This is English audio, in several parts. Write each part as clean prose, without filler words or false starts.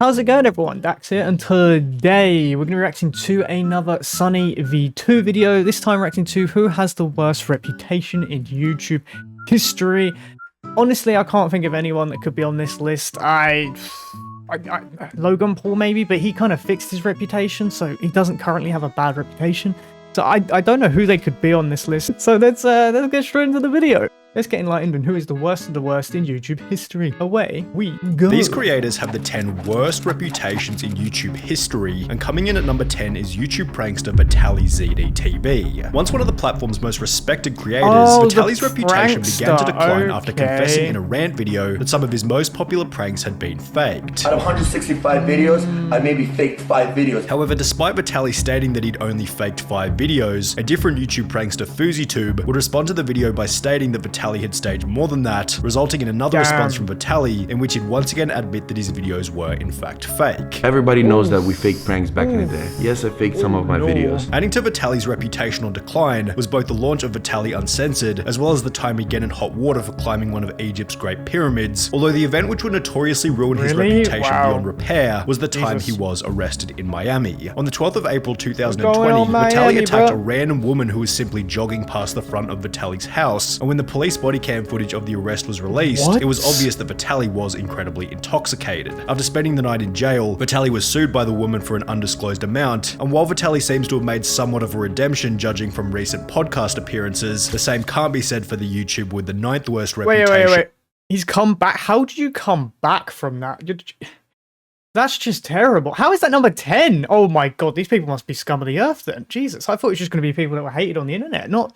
How's it going, everyone? Dax here, and today we're going to be reacting to another Sunny v2 video. This time reacting to who has the worst reputation in YouTube history. Honestly, I can't think of anyone that could be on this list. Logan Paul maybe, but he kind of fixed his reputation, so he doesn't currently have a bad reputation. So I don't know who they could be on this list. So let's get straight into the video. Let's get enlightened on who is the worst of the worst in YouTube history. Away we go. These creators have the 10 worst reputations in YouTube history, and coming in at number 10 is YouTube prankster Vitaly ZDTV. Once one of the platform's most respected creators, Vitaly's reputation began to decline after confessing in a rant video that some of his most popular pranks had been faked. Out of 165 videos, I maybe faked 5 videos. However, despite Vitaly stating that he'd only faked 5 videos, a different YouTube prankster FouseyTube would respond to the video by stating that Vitaly had staged more than that, resulting in another response from Vitaly in which he'd once again admit that his videos were in fact fake. Everybody knows that we faked pranks back in the day. Yes, I faked some of my videos. Adding to Vitaly's reputational decline was both the launch of Vitaly Uncensored, as well as the time he'd get in hot water for climbing one of Egypt's Great Pyramids, although the event which would notoriously ruin his reputation beyond repair was the time he was arrested in Miami. On the 12th of April 2020, Vitaly attacked a random woman who was simply jogging past the front of Vitaly's house, and when the police body cam footage of the arrest was released, it was obvious that Vitaly was incredibly intoxicated. After spending the night in jail, Vitaly was sued by the woman for an undisclosed amount, and while Vitaly seems to have made somewhat of a redemption judging from recent podcast appearances, the same can't be said for the YouTube with the 9th worst reputation. Wait. He's come back? How did you come back from that? That's just terrible. How is that number 10? Oh my god, these people must be scum of the earth then. Jesus, I thought it was just going to be people that were hated on the internet, not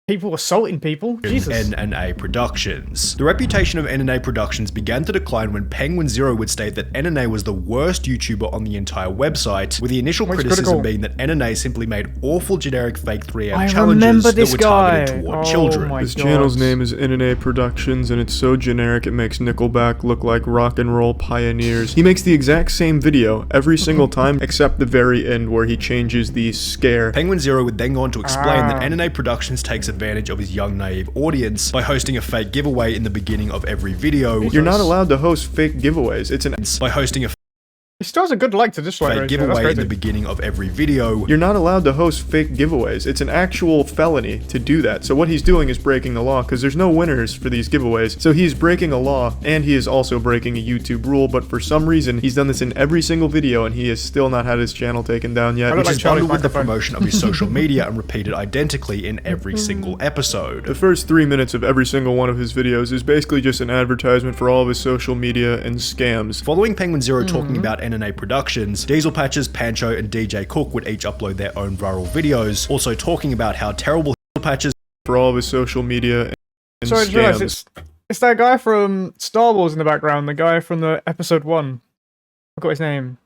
people assaulting people. Jesus. N&A Productions. The reputation of N&A Productions began to decline when Penguin0 would state that N&A was the worst YouTuber on the entire website, with the initial criticism being that N&A simply made awful generic fake 3am challenges that were targeted toward children. His channel's name is N&A Productions, and it's so generic it makes Nickelback look like rock and roll pioneers. He makes the exact same video every single time except the very end where he changes the scare. Penguin0 would then go on to explain that N&A Productions takes advantage of his young naive audience by hosting a fake giveaway in the beginning of every video. You're not allowed to host fake giveaways. It's an by hosting a he still has a good like to dislike fake giveaway in the beginning of every video. You're not allowed to host fake giveaways. It's an actual felony to do that. So what he's doing is breaking the law because there's no winners for these giveaways. So he's breaking a law and he is also breaking a YouTube rule, but for some reason he's done this in every single video and he has still not had his channel taken down yet. Which is bundled with the promotion of his social media and repeated identically in every single episode. The first 3 minutes of every single one of his videos is basically just an advertisement for all of his social media and scams. Following Penguin0 talking about N&A Productions, Diesel Patches, Pancho, and DJ Cook would each upload their own viral videos, also talking about how terrible Patches for all of his social media and sorry, scams. It's that guy from Star Wars in the background, the guy from the episode 1. I forgot his name.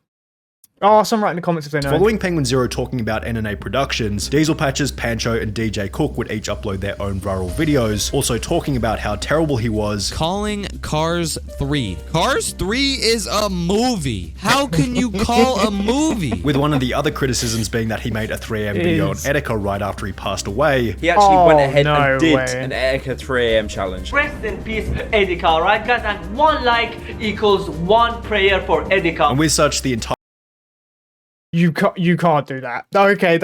Oh, someone write in the comments if they know. Following Penguin0 talking about N&A Productions, Diesel Patches, Pancho, and DJ Cook would each upload their own viral videos, also talking about how terrible he was. Calling Cars 3. Cars 3 is a movie. How can you call a movie? With one of the other criticisms being that he made a 3am video on Etika right after he passed away. He actually went ahead and did an Etika 3am challenge. Rest in peace, Etika, alright? Guys, and 1 like equals 1 prayer for Etika. And with such, the entire You can't do that. Okay,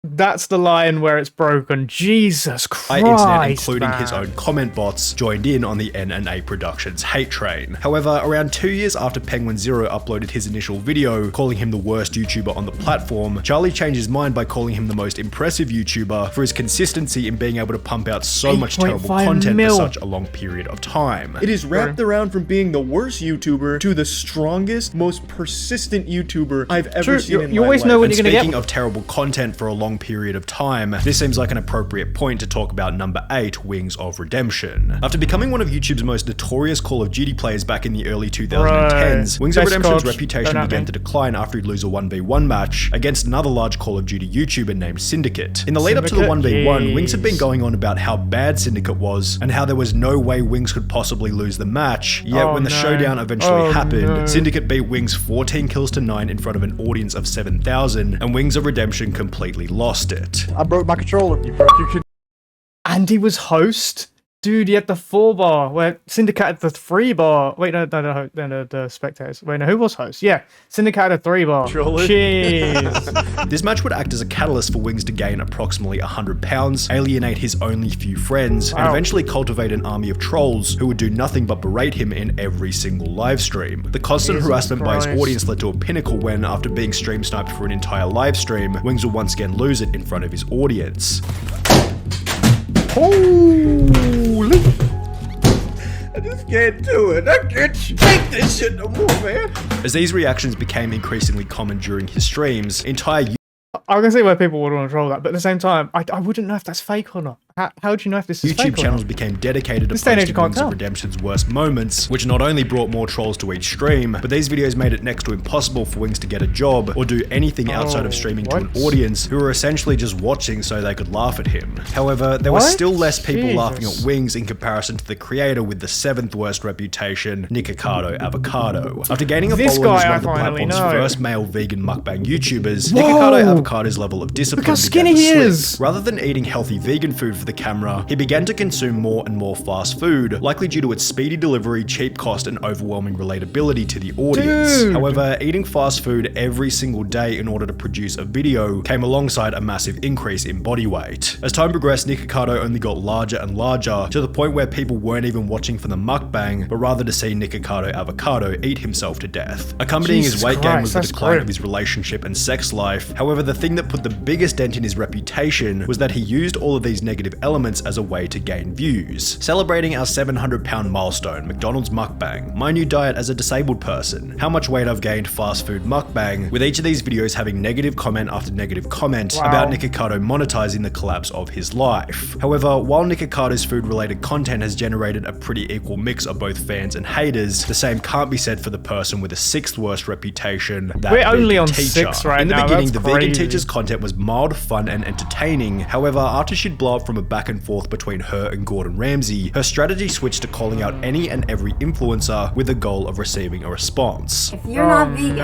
that's the line where it's broken. Jesus Christ, internet, including man. his own comment bots, joined in on the N&A Productions hate train. However, around 2 years after Penguin0 uploaded his initial video, calling him the worst YouTuber on the platform, Charlie changed his mind by calling him the most impressive YouTuber for his consistency in being able to pump out so much terrible content for such a long period of time. It is wrapped around from being the worst YouTuber to the strongest, most persistent YouTuber I've ever seen in my life. You always know when you're gonna get. Speaking of terrible content for a long period of time, this seems like an appropriate point to talk about number 8, Wings of Redemption. After becoming one of YouTube's most notorious Call of Duty players back in the early 2010s, Wings of Redemption's reputation began to decline after he'd lose a 1v1 match against another large Call of Duty YouTuber named Syndicate. In the lead up to the 1v1, Wings had been going on about how bad Syndicate was and how there was no way Wings could possibly lose the match, yet when the showdown eventually happened, Syndicate beat Wings 14 kills to 9 in front of an audience of 7,000, and Wings of Redemption completely lost it. I broke my controller. And he was host Dude, you had the 4 bar where Syndicate had the 3 bar. Wait, no, the spectators. Wait, no, who was host? Yeah, Syndicate had a 3 bar. Jeez. This match would act as a catalyst for Wings to gain approximately 100 pounds, alienate his only few friends, and eventually cultivate an army of trolls who would do nothing but berate him in every single live stream. The constant harassment by his audience led to a pinnacle when, after being stream sniped for an entire live stream, Wings would once again lose it in front of his audience. Holy! I just can't do it. I can't take this shit no more, man. As these reactions became increasingly common during his streams, entire I can see why people would want to troll that, but at the same time, I wouldn't know if that's fake or not. How do you know if this is fake YouTube channels became dedicated to posting Wings of Redemption's worst moments, which not only brought more trolls to each stream, but these videos made it next to impossible for Wings to get a job or do anything outside of streaming to an audience who were essentially just watching so they could laugh at him. However, there were still less people laughing at Wings in comparison to the creator with the 7th worst reputation, Nicocado Avocado. After gaining a following as one of the platform's first male vegan mukbang YouTubers, Nicocado Avocado's level of discipline began to slip. Rather than eating healthy vegan food for the camera, he began to consume more and more fast food, likely due to its speedy delivery, cheap cost, and overwhelming relatability to the audience. However, eating fast food every single day in order to produce a video came alongside a massive increase in body weight. As time progressed, Nicocado only got larger and larger, to the point where people weren't even watching for the mukbang, but rather to see Nicocado Avocado eat himself to death. Accompanying his weight gain was the decline of his relationship and sex life. However, the thing that put the biggest dent in his reputation was that he used all of these negative elements as a way to gain views. Celebrating our 700-pound milestone, McDonald's mukbang, my new diet as a disabled person, how much weight I've gained fast food mukbang, with each of these videos having negative comment after negative comment about Nicocado monetizing the collapse of his life. However, while Nicocado's food-related content has generated a pretty equal mix of both fans and haters, the same can't be said for the person with a 6th worst reputation, that We're only on teacher. 6 right in the now, beginning, that's the vegan crazy. teacher's content was mild, fun, and entertaining. However, after she'd blow up from a back and forth between her and Gordon Ramsay, her strategy switched to calling out any and every influencer with the goal of receiving a response. If you're not vegan,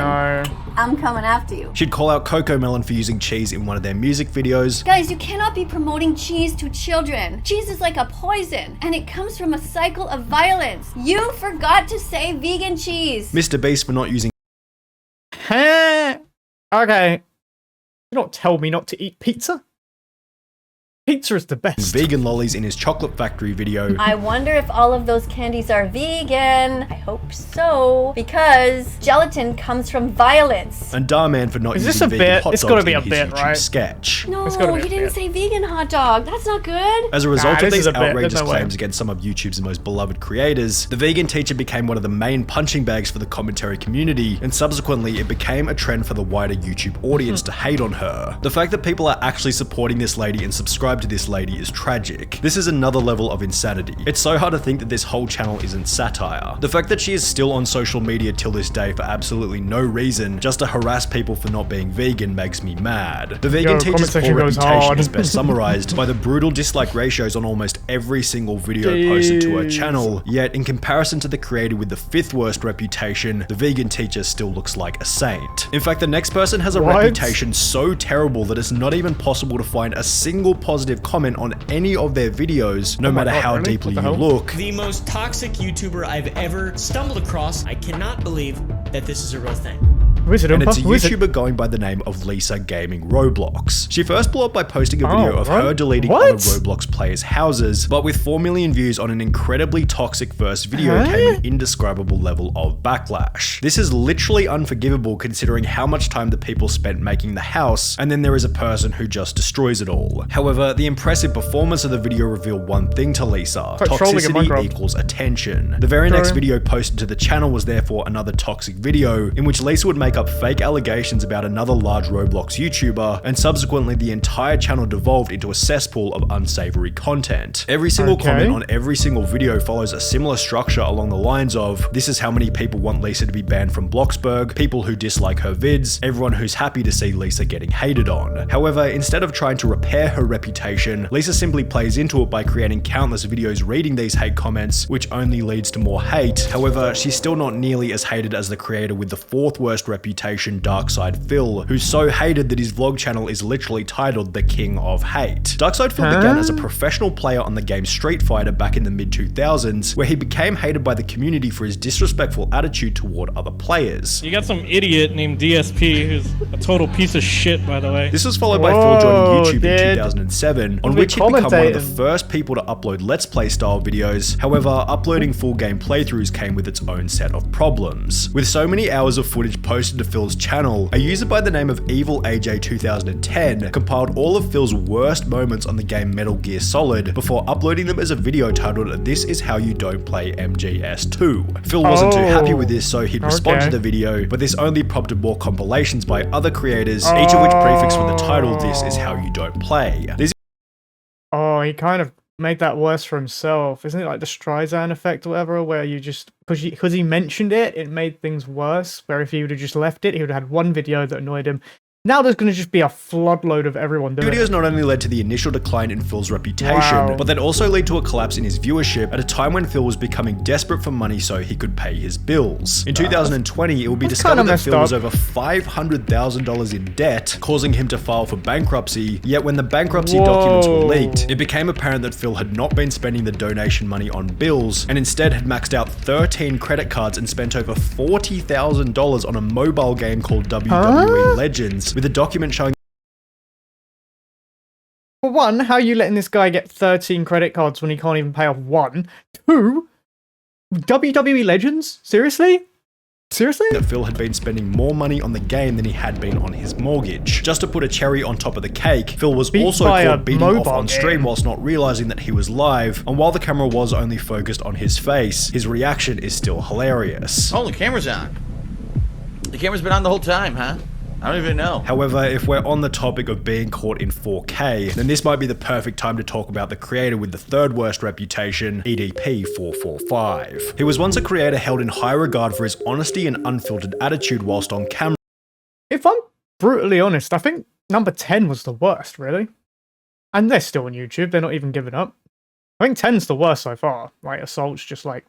I'm coming after you. She'd call out Coco Melon for using cheese in one of their music videos. Guys, you cannot be promoting cheese to children. Cheese is like a poison, and it comes from a cycle of violence. You forgot to say vegan cheese. Mr. Beast for not using Okay. You don't tell me not to eat pizza. Pizza is the best. vegan lollies in his chocolate factory video. I wonder if all of those candies are vegan. I hope so, because gelatin comes from violence. And Darman for not Is using this a vegan bit? hot It's dogs gotta be in a his bit, YouTube right? sketch. No, It's gotta be he a didn't bit. say vegan hot dog. That's not good. As a result Nah, of this these is a bit. outrageous There's no way. claims against some of YouTube's most beloved creators, the vegan teacher became one of the main punching bags for the commentary community, and subsequently it became a trend for the wider YouTube audience to hate on her. The fact that people are actually supporting this lady and subscribe to this lady is tragic. This is another level of insanity. It's so hard to think that this whole channel isn't satire. The fact that she is still on social media till this day for absolutely no reason, just to harass people for not being vegan, makes me mad. The vegan teacher's poor reputation is best summarized by the brutal dislike ratios on almost every single video posted to her channel, yet in comparison to the creator with the 5th worst reputation, the vegan teacher still looks like a saint. In fact, the next person has a reputation so terrible that it's not even possible to find a single positive comment on any of their videos, no matter how deeply you look. The most toxic YouTuber I've ever stumbled across. I cannot believe that this is a real thing. Who is it, And it's a Who is it? YouTuber going by the name of Lisa Gaming Roblox. She first blew up by posting a video of her deleting other Roblox players' houses, but with 4 million views on an incredibly toxic first video came an indescribable level of backlash. This is literally unforgivable considering how much time the people spent making the house, and then there is a person who just destroys it all. However, the impressive performance of the video revealed one thing to Lisa: toxicity equals attention. The very next video posted to the channel was therefore another toxic video in which Lisa would make up fake allegations about another large Roblox YouTuber, and subsequently the entire channel devolved into a cesspool of unsavory content. Every single comment on every single video follows a similar structure along the lines of, this is how many people want Lisa to be banned from Bloxburg, people who dislike her vids, everyone who's happy to see Lisa getting hated on. However, instead of trying to repair her reputation, Lisa simply plays into it by creating countless videos reading these hate comments, which only leads to more hate. However, she's still not nearly as hated as the creator with the 4th worst reputation reputation DarkSidePhil, who's so hated that his vlog channel is literally titled The King of Hate. DarkSidePhil began as a professional player on the game Street Fighter back in the mid-2000s, where he became hated by the community for his disrespectful attitude toward other players. You got some idiot named DSP who's a total piece of shit, by the way. This was followed by Phil joining YouTube in 2007, on which he'd become one of the first people to upload Let's Play style videos. However, uploading full game playthroughs came with its own set of problems. With so many hours of footage posted to Phil's channel, a user by the name of EvilAJ2010 compiled all of Phil's worst moments on the game Metal Gear Solid before uploading them as a video titled "This is how you don't play MGS2." Phil wasn't too happy with this, so he'd respond to the video, but this only prompted more compilations by other creators, each of which prefixed with the title "This is how you don't play." He kind of made that worse for himself. Isn't it like the Streisand effect or whatever, where you just, because he mentioned it, it made things worse, where if he would have just left it, he would have had one video that annoyed him. Now there's going to just be a floodload of everyone doing it. Videos not only led to the initial decline in Phil's reputation, but then also led to a collapse in his viewership at a time when Phil was becoming desperate for money so he could pay his bills. In 2020, it would be discovered that Phil was over $500,000 in debt, causing him to file for bankruptcy. Yet when the bankruptcy documents were leaked, it became apparent that Phil had not been spending the donation money on bills, and instead had maxed out 13 credit cards and spent over $40,000 on a mobile game called WWE Legends, with a document showing. For one, how are you letting this guy get 13 credit cards when he can't even pay off one? Two, WWE Legends? Seriously? Seriously? That Phil had been spending more money on the game than he had been on his mortgage. Just to put a cherry on top of the cake, Phil was also caught beating off on stream whilst not realizing that he was live, and while the camera was only focused on his face, his reaction is still hilarious. Oh, the camera's on. The camera's been on the whole time, huh? I don't even know. However, if we're on the topic of being caught in 4K, then this might be the perfect time to talk about the creator with the third worst reputation, EDP445. He was once a creator held in high regard for his honesty and unfiltered attitude whilst on camera. If I'm brutally honest, I think number 10 was the worst, really. And they're still on YouTube, they're not even giving up. I think 10's the worst so far. Like, Assault's just like...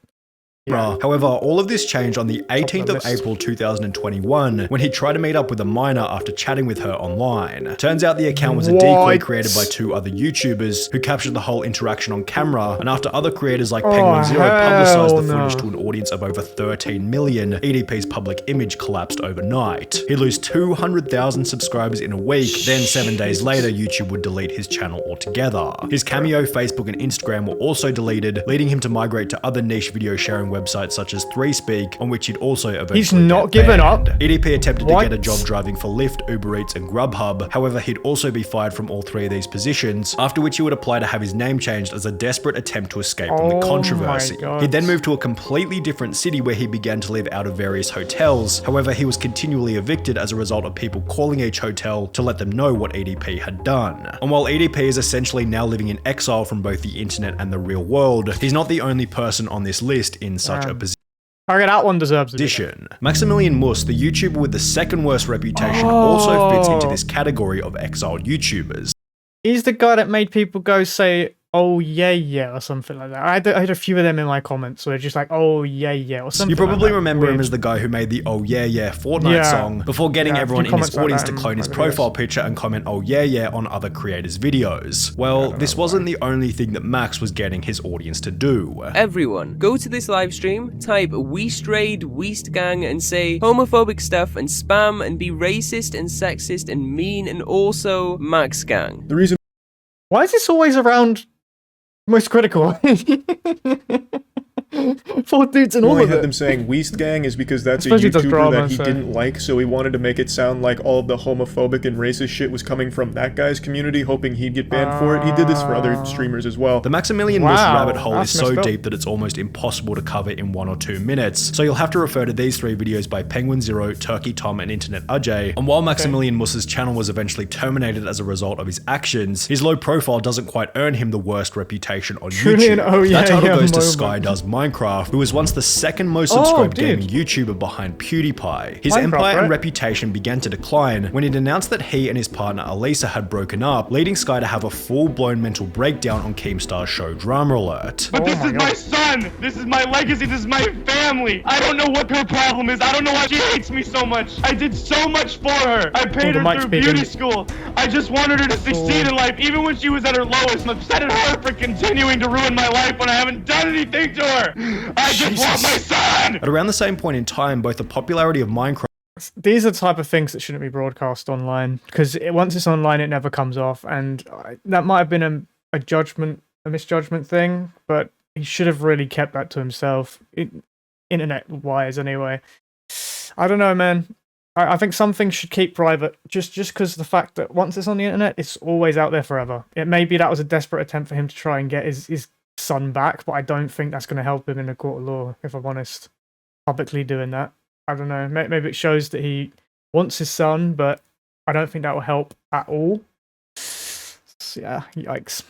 Yeah. However, all of this changed on the 18th of April 2021 when he tried to meet up with a minor after chatting with her online. Turns out the account was a decoy created by two other YouTubers who captured the whole interaction on camera, and after other creators like Penguin Zero publicized the footage to an audience of over 13 million, EDP's public image collapsed overnight. He'd lose 200,000 subscribers in a week, then 7 days later YouTube would delete his channel altogether. His Cameo, Facebook and Instagram were also deleted, leading him to migrate to other niche video sharing websites such as 3Speak, on which he'd also eventually He's not given up. EDP attempted to get a job driving for Lyft, Uber Eats and Grubhub. However, he'd also be fired from all three of these positions, after which he would apply to have his name changed as a desperate attempt to escape from the controversy. He'd then moved to a completely different city where he began to live out of various hotels. However, he was continually evicted as a result of people calling each hotel to let them know what EDP had done. And while EDP is essentially now living in exile from both the internet and the real world, he's not the only person on this list in such a position. Okay, that one deserves it. Maximilian Mus, the YouTuber with the second worst reputation, also fits into this category of exiled YouTubers. He's the guy that made people go say, "Oh yeah, yeah," or something like that. I had a few of them in my comments, so they're just like, "Oh yeah, yeah," or something. You probably like remember him as the guy who made the "Oh yeah, yeah" Fortnite song before getting everyone in his audience to clone his profile picture and comment "Oh yeah, yeah" on other creators' videos. Well, this wasn't the only thing that Max was getting his audience to do. Everyone, go to this live stream, type "Weast Raid, Weast Gang" and say homophobic stuff and spam and be racist and sexist and mean and also Max Gang. The reason. Why is this always around? Most critical. 4 dudes and all of it. Had them saying Weast Gang is because that's a YouTuber that he didn't like, so he wanted to make it sound like all of the homophobic and racist shit was coming from that guy's community, hoping he'd get banned for it. He did this for other streamers as well. The Maximilian Mus rabbit hole is so deep that it's almost impossible to cover in 1 or 2 minutes, so you'll have to refer to these 3 videos by Penguin Zero, Turkey Tom and Internet Ajay. And while Maximilian Mus's channel was eventually terminated as a result of his actions, his low profile doesn't quite earn him the worst reputation on YouTube. That title goes to Sky Does My Minecraft, who was once the second most subscribed gaming YouTuber behind PewDiePie. His empire and reputation began to decline when it announced that he and his partner Elisa had broken up, leading Sky to have a full-blown mental breakdown on Keemstar's show Drama Alert. But this is my son! This is my legacy, this is my family! I don't know what her problem is, I don't know why she hates me so much! I did so much for her! I paid her through beauty school! I just wanted her to succeed in life, even when she was at her lowest. I'm upset at her for continuing to ruin my life when I haven't done anything to her! I just want my son! At around the same point in time, both the popularity of Minecraft. These are the type of things that shouldn't be broadcast online, because once it's online, it never comes off, and that might have been a misjudgment thing, but he should have really kept that to himself, internet-wise anyway. I don't know, man. I think some things should keep private, just because of the fact that once it's on the internet, it's always out there forever. It maybe that was a desperate attempt for him to try and get his son back, but I don't think that's going to help him in a court of law, if I'm honest. Publicly doing that. I don't know. Maybe it shows that he wants his son, but I don't think that will help at all. So, yeah, yikes.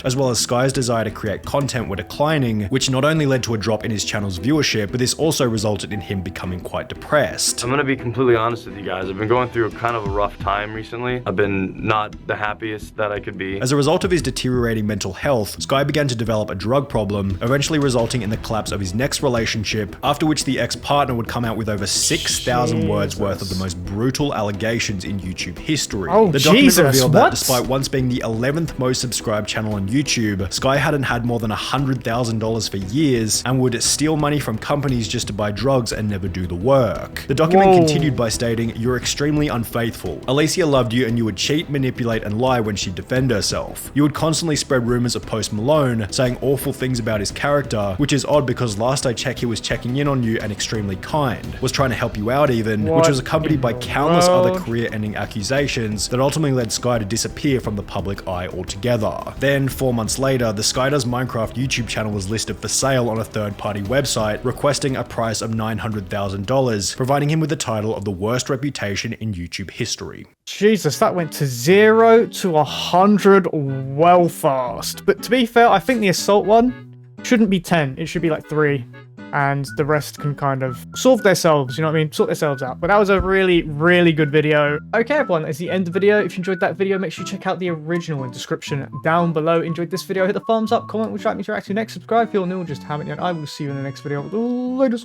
As well as Sky's desire to create content were declining, which not only led to a drop in his channel's viewership, but this also resulted in him becoming quite depressed. I'm gonna be completely honest with you guys. I've been going through kind of a rough time recently. I've been not the happiest that I could be. As a result of his deteriorating mental health, Sky began to develop a drug problem, eventually resulting in the collapse of his next relationship, after which the ex-partner would come out with over 6,000 words worth of the most brutal allegations in YouTube history. The document revealed that despite once being the 11th most subscribed channel on YouTube, Sky hadn't had more than $100,000 for years and would steal money from companies just to buy drugs and never do the work. The document continued by stating, "You're extremely unfaithful. Alicia loved you and you would cheat, manipulate, and lie when she'd defend herself. You would constantly spread rumors of Post Malone, saying awful things about his character, which is odd because last I checked he was checking in on you and extremely kind, was trying to help you out even, which was accompanied by countless other career-ending accusations that ultimately led Sky to disappear from the public eye altogether." Then, 4 months later, the Sky Does Minecraft YouTube channel was listed for sale on a third-party website, requesting a price of $900,000, providing him with the title of the worst reputation in YouTube history. Jesus, that went to 0 to 100 well fast. But to be fair, I think the assault one shouldn't be 10. It should be like 3. And the rest can kind of solve themselves, you know what I mean? Sort themselves out. But that was a really, really good video. Okay, everyone, that's the end of the video. If you enjoyed that video, make sure you check out the original in the description down below. Enjoyed this video, hit the thumbs up, comment, would you like me to react to next, subscribe if you're new, just haven't yet. I will see you in the next video. Latest.